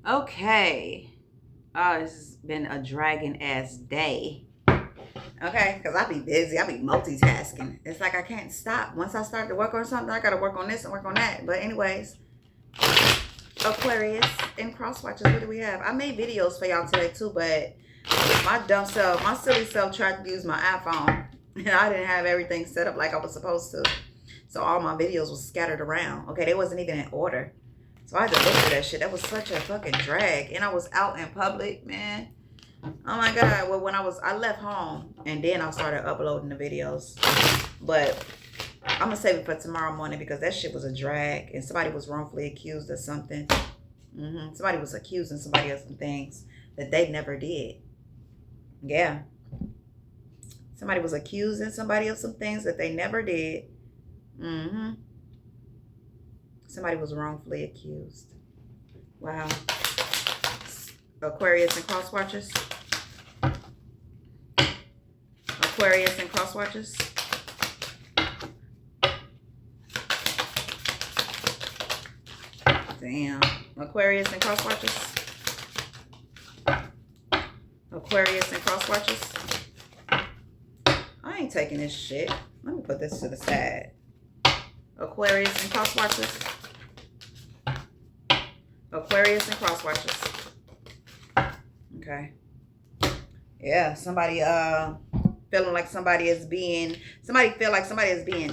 Okay. Oh, this has been a dragging ass day. Okay, because I be busy. I be multitasking. It's like I can't stop. Once I start to work on something, I gotta work on this and work on that. But anyways, Aquarius and cross watches. What do we have? I made videos for y'all today too, but my dumb self, my silly self tried to use my iPhone and I didn't have everything set up like I was supposed to. So all my videos was scattered around. Okay, they wasn't even in order. So I had to look for that shit. That was such a fucking drag. And I was out in public, man. Oh my God. Well, I left home and then I started uploading the videos. But I'm gonna save it for tomorrow morning because that shit was a drag and somebody was wrongfully accused of something. Somebody was accusing somebody of some things that they never did. Yeah. Somebody was accusing somebody of some things that they never did. Somebody was wrongfully accused. Wow. Aquarius and cross watchers. Aquarius and cross watchers. Damn. Aquarius and cross watchers. Aquarius and cross watchers. I ain't taking this shit. Let me put this to the side. Aquarius and cross watchers. Aquarius and cross watchers. Okay. Yeah, somebody feeling like somebody is being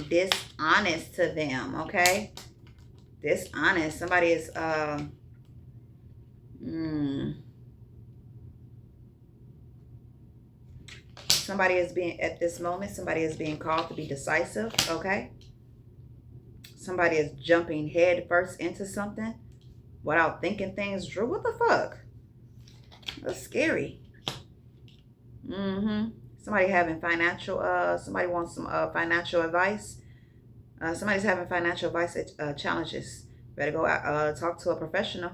dishonest to them, okay? Dishonest. Somebody is somebody is being, at this moment, somebody is being called to be decisive, okay? Somebody is jumping head first into something without thinking things through. What the fuck? That's scary. Somebody having financial, somebody wants some financial advice. Somebody's having financial advice challenges. Better go out, talk to a professional.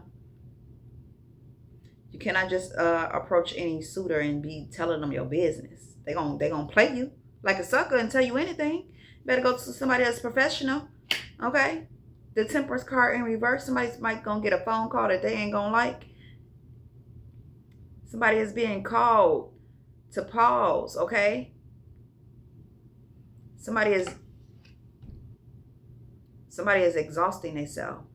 You cannot just approach any suitor and be telling them your business. They gonna play you like a sucker and tell you anything. Better go to somebody that's professional. Okay? The Temperance card in reverse. Somebody's might gonna get a phone call that they ain't gonna like. Somebody is being called to pause, okay? Somebody is exhausting themselves.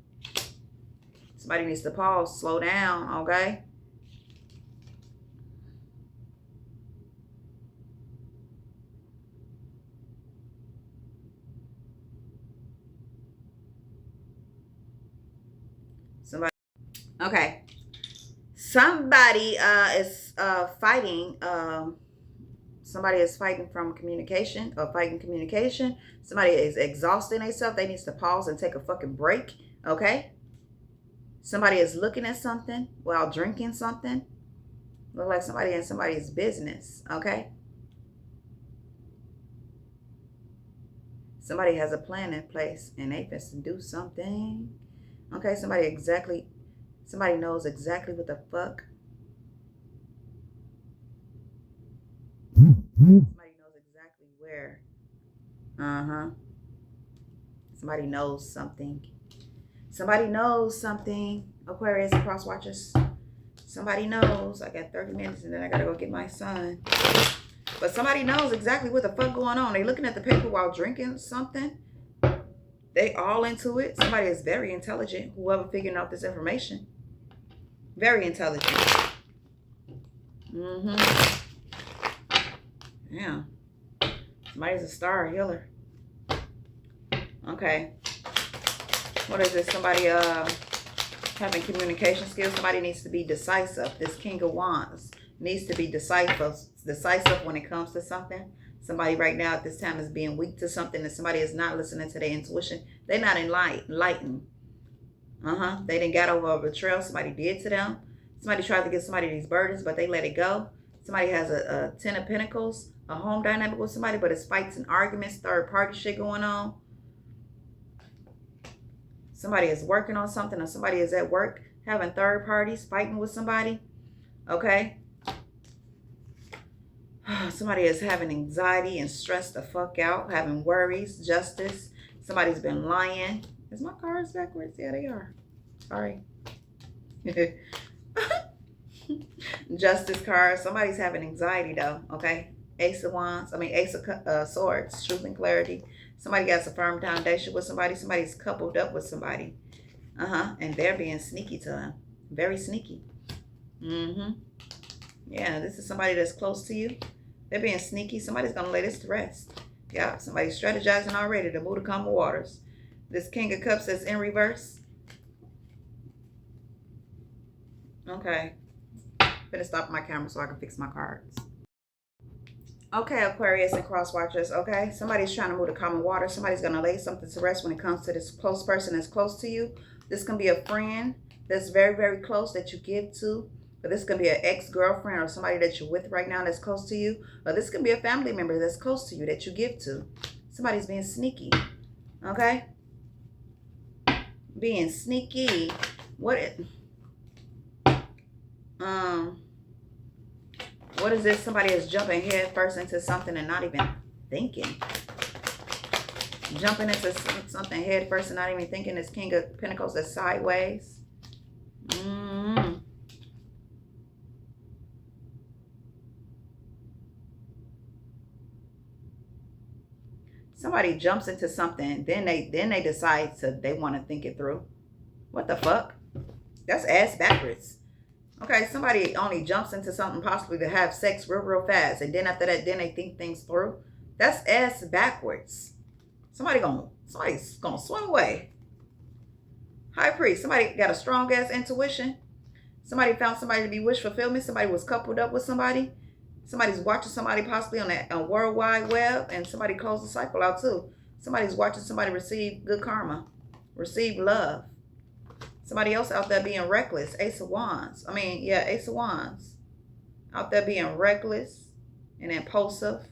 Somebody needs to pause, slow down, okay? Somebody, okay. Somebody is fighting. Somebody is fighting from communication or fighting communication. Somebody is exhausting themselves. They need to pause and take a fucking break. Okay. Somebody is looking at something while drinking something. Look like somebody in somebody's business. Okay. Somebody has a plan in place and they supposed to do something. Okay. Somebody knows exactly what the fuck. Somebody knows exactly where. Somebody knows something. Somebody knows something. Aquarius and cross watchers. Somebody knows. I got 30 minutes and then I gotta go get my son. But somebody knows exactly what the fuck going on. They looking at the paper while drinking something. They all into it. Somebody is very intelligent. Whoever figuring out this information. Very intelligent. Yeah. Somebody's a star healer. Okay. What is this? Somebody having communication skills. Somebody needs to be decisive. This King of Wands needs to be decisive when it comes to something. Somebody right now at this time is being weak to something, and somebody is not listening to their intuition. They're not enlightened. They didn't got over a betrayal somebody did to them. Somebody tried to give somebody these burdens, but they let it go. Somebody has a 10 of Pentacles, a home dynamic with somebody, but it's fights and arguments, third party shit going on. Somebody is working on something, or somebody is at work having third parties fighting with somebody. Okay. Somebody is having anxiety and stress the fuck out, having worries, justice. Somebody's been lying. Is my cards backwards? Yeah, they are. Sorry. Justice card. Somebody's having anxiety though. Okay. Ace of Wands. Ace of Swords. Truth and clarity. Somebody got a firm foundation with somebody. Somebody's coupled up with somebody. And they're being sneaky to them. Very sneaky. Yeah, this is somebody that's close to you. They're being sneaky. Somebody's going to lay this to rest. Yeah, somebody's strategizing already to move to calmer waters. This King of Cups that's in reverse. Okay. Better stop my camera so I can fix my cards. Okay, Aquarius and cross watchers. Okay, somebody's trying to move to common water. Somebody's going to lay something to rest when it comes to this close person that's close to you. This can be a friend that's very, very close that you give to. But this can be an ex-girlfriend or somebody that you're with right now that's close to you. Or this can be a family member that's close to you that you give to. Somebody's being sneaky. Okay? Being sneaky. What is this? Somebody is jumping head first into something and not even thinking. Jumping into something head first and not even thinking. This King of Pentacles is sideways. Somebody jumps into something, then they decide they want to think it through. What the fuck? That's ass backwards. Okay, somebody only jumps into something possibly to have sex real fast, and then after that, then they think things through. That's ass backwards. Somebody's gonna swim away. High Priest. Somebody got a strong ass intuition. Somebody found somebody to be wish fulfillment. Somebody was coupled up with somebody. Somebody's watching somebody possibly on a World Wide Web, and somebody closed the cycle out too. Somebody's watching somebody receive good karma, receive love. Somebody else out there being reckless. Ace of Wands. Ace of Wands. Out there being reckless and impulsive.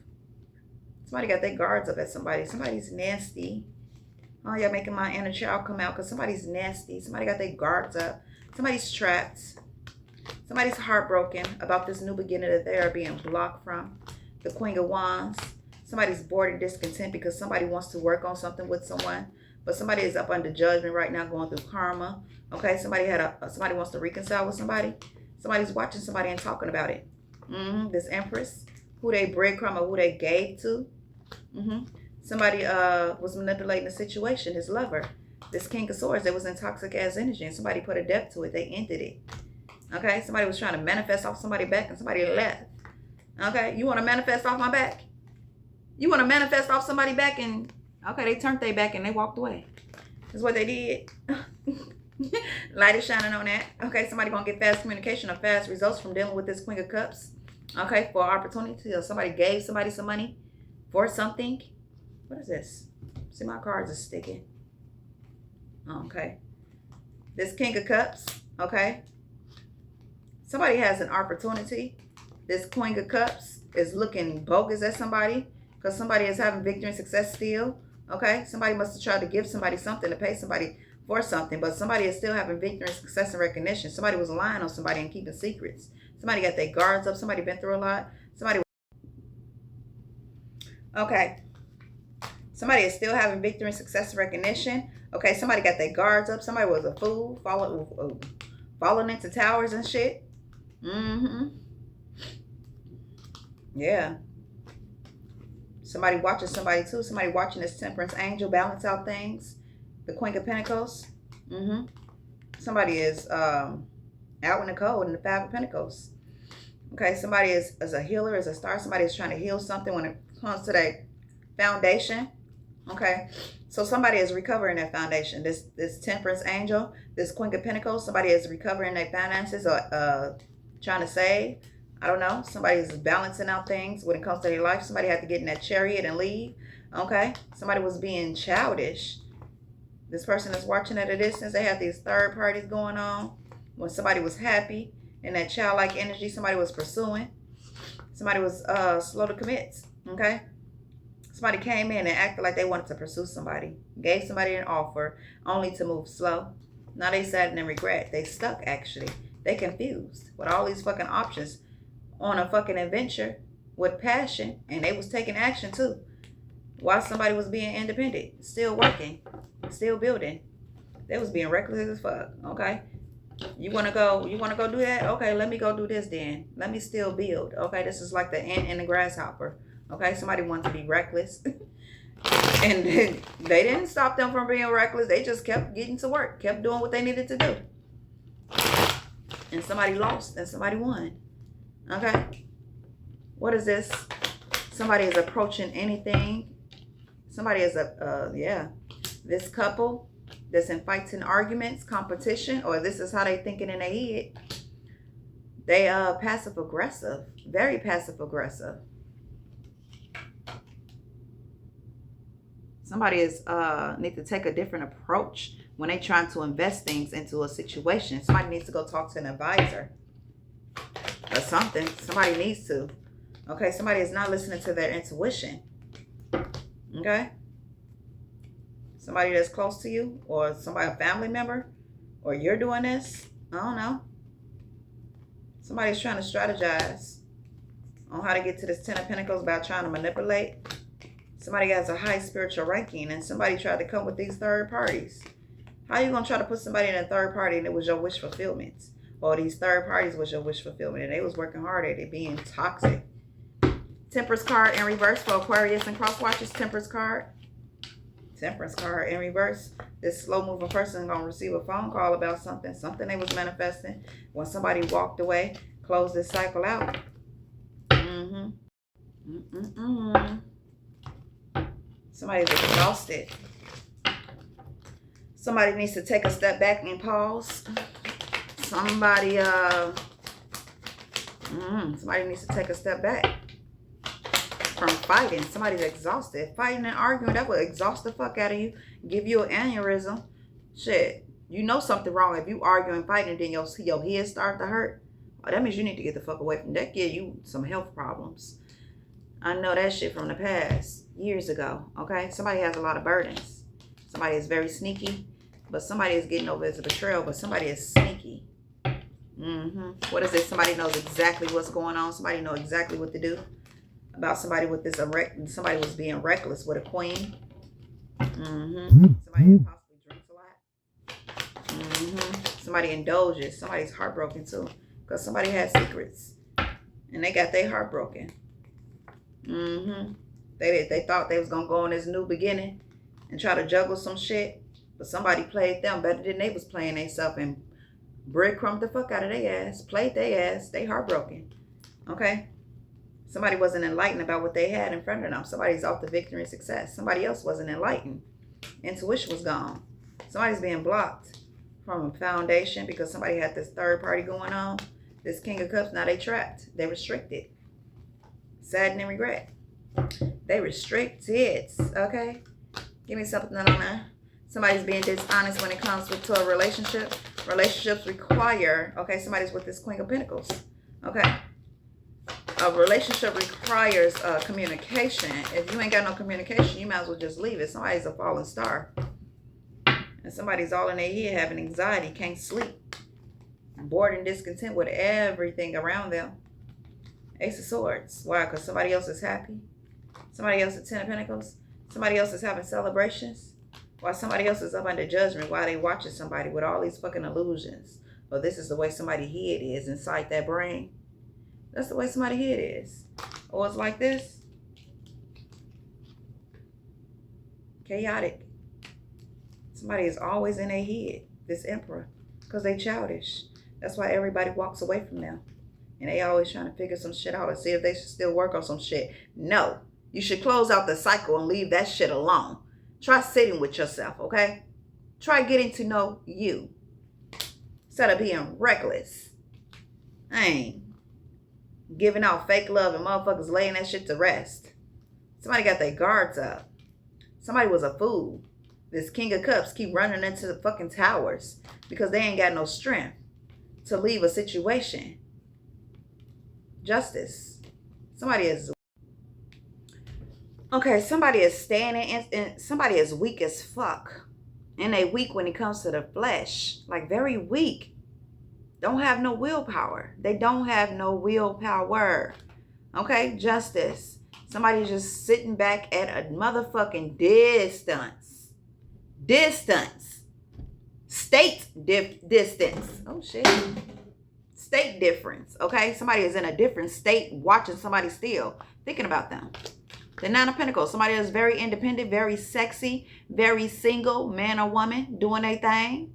Somebody got their guards up at somebody. Somebody's nasty. Oh, y'all making my inner child come out because somebody's nasty. Somebody got their guards up. Somebody's trapped. Somebody's heartbroken about this new beginning that they are being blocked from. The Queen of Wands. Somebody's bored and discontent because somebody wants to work on something with someone. But somebody is up under judgment right now going through karma. Okay, somebody wants to reconcile with somebody. Somebody's watching somebody and talking about it. This Empress. Who they breadcrumb or who they gave to. Somebody was manipulating the situation. His lover. This King of Swords. There was in toxic ass energy and somebody put a depth to it. They ended it. Okay, somebody was trying to manifest off somebody's back and somebody left. Okay, you want to manifest off my back? You want to manifest off somebody's back and, okay, they turned their back and they walked away. That's what they did. Light is shining on that. Okay, somebody going to get fast communication or fast results from dealing with this Queen of Cups. Okay, for opportunity or somebody gave somebody some money for something. What is this? See, my cards are sticking. Okay. This King of Cups. Okay. Somebody has an opportunity. This Queen of Cups is looking bogus at somebody because somebody is having victory and success still. Okay, somebody must have tried to give somebody something to pay somebody for something, but somebody is still having victory and success and recognition. Somebody was lying on somebody and keeping secrets. Somebody got their guards up. Somebody been through a lot. Okay. Somebody is still having victory and success and recognition. Okay, somebody got their guards up. Somebody was a fool, falling into towers and shit. Yeah. Somebody watching somebody too. Somebody watching this Temperance Angel balance out things. The Queen of Pentacles. Somebody is out in the cold in the Five of Pentacles. Okay, somebody is a healer, is a star. Somebody is trying to heal something when it comes to that foundation. Okay, so somebody is recovering that foundation. This Temperance Angel, this Queen of Pentacles. Somebody is recovering their finances or trying to save. I don't know. Somebody is balancing out things when it comes to their life. Somebody had to get in that chariot and leave. Okay, somebody was being childish. This person is watching at a distance. They have these third parties going on. When somebody was happy in that childlike energy, somebody was pursuing. Somebody was slow to commit. Okay. Somebody came in and acted like they wanted to pursue somebody. Gave somebody an offer only to move slow. Now they sad and regret. They stuck actually. They confused with all these fucking options on a fucking adventure with passion. And they was taking action too. While somebody was being independent. Still working. Still building. They was being reckless as fuck. Okay. You want to go do that? Okay, let me go do this then. Let me still build. Okay, this is like the ant and the grasshopper. Okay, somebody wants to be reckless. And they didn't stop them from being reckless. They just kept getting to work, kept doing what they needed to do. And somebody lost and somebody won. Okay, what is this? Somebody is approaching anything. Somebody is this couple that's in fights and arguments, competition, or this is how they thinking in their head. They passive aggressive, very passive aggressive. Somebody is need to take a different approach when they trying to invest things into a situation. Somebody needs to go talk to an advisor or something. Somebody needs to. Okay, somebody is not listening to their intuition. Okay, somebody that's close to you, or somebody, a family member, or you're doing this. I don't know. Somebody's trying to strategize on how to get to this Ten of Pentacles by trying to manipulate. Somebody has a high spiritual ranking, and somebody tried to come with these third parties. How are you going to try to put somebody in a third party and it was your wish fulfillment? Or these third parties was your wish fulfillment and they was working hard at it, being toxic. Temperance card in reverse for Aquarius and cross watchers. Temperance card. Temperance card in reverse. This slow moving person is going to receive a phone call about something they was manifesting. When somebody walked away, close this cycle out. Somebody's exhausted. Somebody needs to take a step back and pause. Somebody needs to take a step back from fighting. Somebody's exhausted. Fighting and arguing, that would exhaust the fuck out of you. Give you an aneurysm. Shit. You know something wrong if you argue and fighting, then your head start to hurt. Oh, that means you need to get the fuck away from that. Give you some health problems. I know that shit from the past, years ago, okay? Somebody has a lot of burdens. Somebody is very sneaky, but somebody is getting over as a betrayal, but somebody is sneaky. What is this? Somebody knows exactly what's going on. Somebody knows exactly what to do about somebody with this. Somebody was being reckless with a queen. Somebody that possibly drinks a lot. Somebody indulges. Somebody's heartbroken too, because somebody has secrets and they got their heart broken. They thought they was gonna go on this new beginning and try to juggle some shit, but somebody played them better than they was playing themselves and breadcrumbed the fuck out of their ass, played their ass. They heartbroken. Okay, somebody wasn't enlightened about what they had in front of them. Somebody's off the victory and success. Somebody else wasn't enlightened. Intuition was gone. Somebody's being blocked from a foundation because somebody had this third party going on. This King of Cups, now they trapped. They restricted. Sadden and regret. They restricted. Okay, give me something on that. Somebody's being dishonest when it comes to a relationship. Relationships require, okay, somebody's with this Queen of Pentacles. Okay, a relationship requires communication. If you ain't got no communication, you might as well just leave it. Somebody's a fallen star, and somebody's all in their head having anxiety, can't sleep, bored and discontent with everything around them. Ace of Swords. Why? Because somebody else is happy. Somebody else is Ten of Pentacles. Somebody else is having celebrations. While somebody else is up under judgment while they watching somebody with all these fucking illusions. Well, this is the way somebody's head is inside that brain. That's the way somebody's head is. Or it's like this. Chaotic. Somebody is always in their head. This Emperor. Because they childish. That's why everybody walks away from them. And they always trying to figure some shit out and see if they should still work on some shit. No. You should close out the cycle and leave that shit alone. Try sitting with yourself, okay? Try getting to know you. Instead of being reckless. I ain't giving out fake love and motherfuckers laying that shit to rest. Somebody got their guards up. Somebody was a fool. This King of Cups keep running into the fucking towers because they ain't got no strength to leave a situation. Justice. Somebody is okay. Somebody is standing and somebody is weak as fuck, and they weak when it comes to the flesh, like very weak. Don't have no willpower. They don't have no willpower. Okay, justice. Somebody just sitting back at a motherfucking distance. State distance. Oh, shit. State difference, okay? Somebody is in a different state watching somebody steal, thinking about them. The Nine of Pentacles, somebody that's very independent, very sexy, very single, man or woman, doing their thing.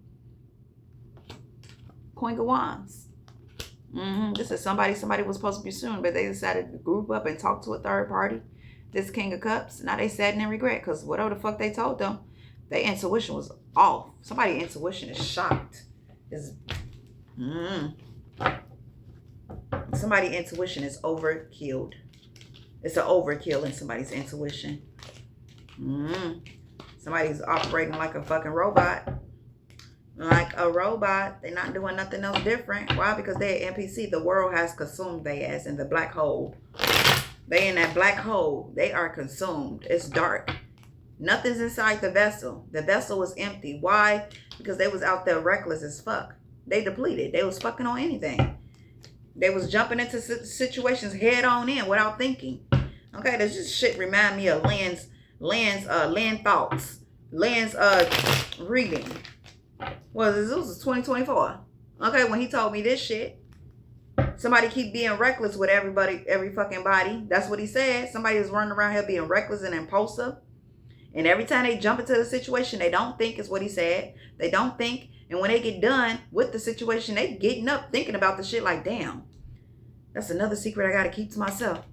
Queen of Wands. This is somebody was supposed to be soon, but they decided to group up and talk to a third party. This King of Cups, now they sadden and regret because whatever the fuck they told them, their intuition was off. Somebody's intuition is shocked. Somebody's intuition is overkilled. It's an overkill in somebody's intuition. Somebody's operating like a fucking robot. Like a robot. They're not doing nothing else different. Why? Because they're NPC. The world has consumed their ass in the black hole. They in that black hole. They are consumed. It's dark. Nothing's inside the vessel. The vessel was empty. Why? Because they was out there reckless as fuck. They depleted. They was fucking on anything. They was jumping into situations head on in without thinking. Okay, this just shit remind me of Lynn's thoughts. Lynn's reading. This was 2024. Okay, when he told me this shit. Somebody keep being reckless with everybody, every fucking body. That's what he said. Somebody is running around here being reckless and impulsive. And every time they jump into the situation, they don't think, is what he said. They don't think. And when they get done with the situation, they getting up thinking about the shit like, damn, that's another secret I got to keep to myself.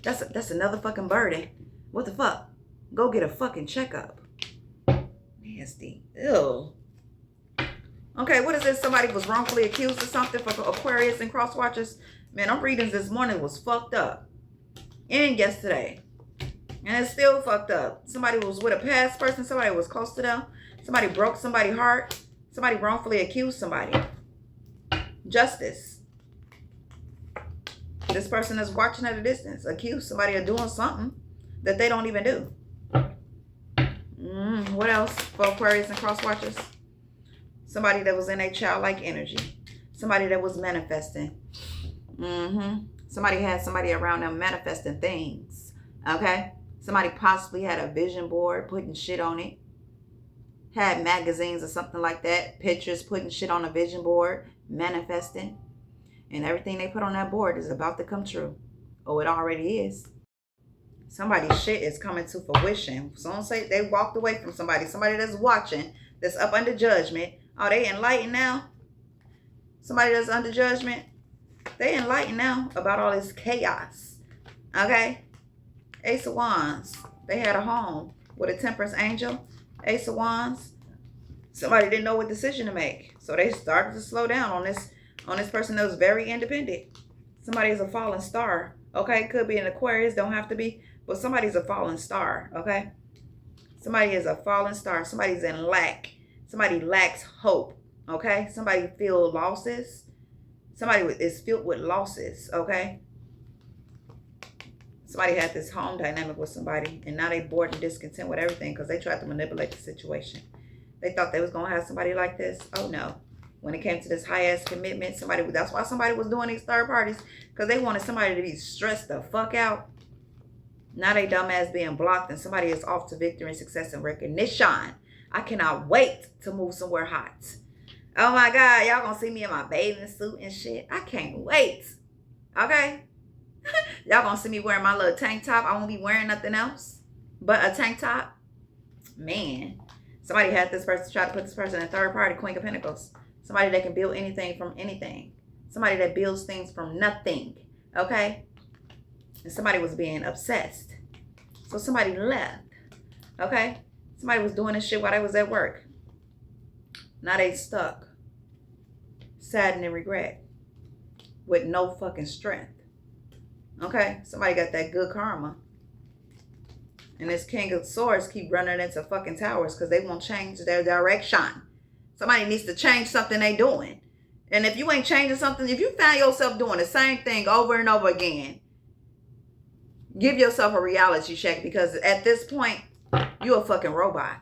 That's another fucking burden. What the fuck? Go get a fucking checkup. Nasty. Ew. Okay, what is this? Somebody was wrongfully accused of something for Aquarius and cross watchers. Man, our readings this morning was fucked up. And yesterday. And it's still fucked up. Somebody was with a past person. Somebody was close to them. Somebody broke somebody's heart. Somebody wrongfully accused somebody. Justice. This person is watching at a distance. Accused somebody of doing something that they don't even do. What else for Aquarius and cross watchers? Somebody that was in a childlike energy. Somebody that was manifesting. Somebody had somebody around them manifesting things. Okay? Somebody possibly had a vision board, putting shit on it. Had magazines or something like that. Pictures, putting shit on a vision board. Manifesting. And everything they put on that board is about to come true. Oh, it already is. Somebody's shit is coming to fruition. Someone say they walked away from somebody. Somebody that's watching, that's up under judgment. Oh, they enlightened now? Somebody that's under judgment, they enlightened now about all this chaos. Okay? Ace of Wands. They had a home with a temperance angel. Ace of Wands. Somebody didn't know what decision to make. So they started to slow down on this person that was very independent. Somebody is a fallen star. Okay? Could be an Aquarius. Don't have to be. But somebody's a fallen star. Okay? Somebody is a fallen star. Somebody's in lack. Somebody lacks hope, okay? Somebody feels losses. Somebody is filled with losses, okay? Somebody had this home dynamic with somebody, and now they bored and discontent with everything because they tried to manipulate the situation. They thought they was going to have somebody like this. Oh, no. When it came to this high-ass commitment, that's why somebody was doing these third parties, because they wanted somebody to be stressed the fuck out. Now they dumbass being blocked, and somebody is off to victory and success and recognition. I cannot wait to move somewhere hot. Oh my God, y'all gonna see me in my bathing suit and shit. I can't wait. Okay? Y'all gonna see me wearing my little tank top. I won't be wearing nothing else but a tank top. Man, somebody had this person try to put this person in third party, Queen of Pentacles. Somebody that can build anything from anything. Somebody that builds things from nothing. Okay? And somebody was being obsessed. So somebody left. Okay? Somebody was doing this shit while they was at work. Now they stuck. Saddened and regret. With no fucking strength. Okay? Somebody got that good karma. And this King of Swords keep running into fucking towers because they won't change their direction. Somebody needs to change something they doing. And if you ain't changing something, if you find yourself doing the same thing over and over again, give yourself a reality check, because at this point, you're a fucking robot.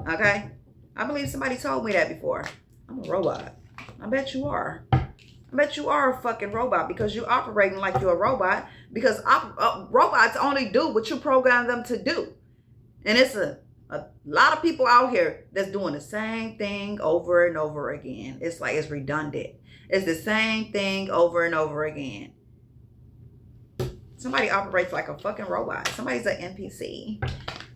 Okay? I believe somebody told me that before. I'm a robot. I bet you are. I bet you are a fucking robot, because you're operating like you're a robot, because robots only do what you program them to do. And it's a A lot of people out here that's doing the same thing over and over again. It's like it's redundant. It's the same thing over and over again. Somebody operates like a fucking robot. Somebody's an NPC.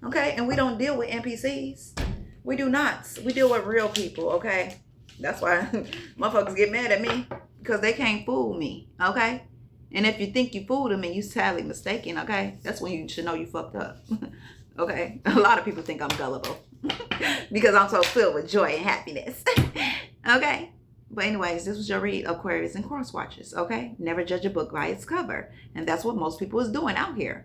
Okay? And we don't deal with NPCs. We do not. We deal with real people, okay? That's why motherfuckers get mad at me, because they can't fool me, okay? And if you think you fooled me, you sadly mistaken, okay? That's when you should know you fucked up, okay? A lot of people think I'm gullible because I'm so filled with joy and happiness, okay? But anyways, this was your read, Aquarius and Cross Watchers, okay? Never judge a book by its cover. And that's what most people is doing out here.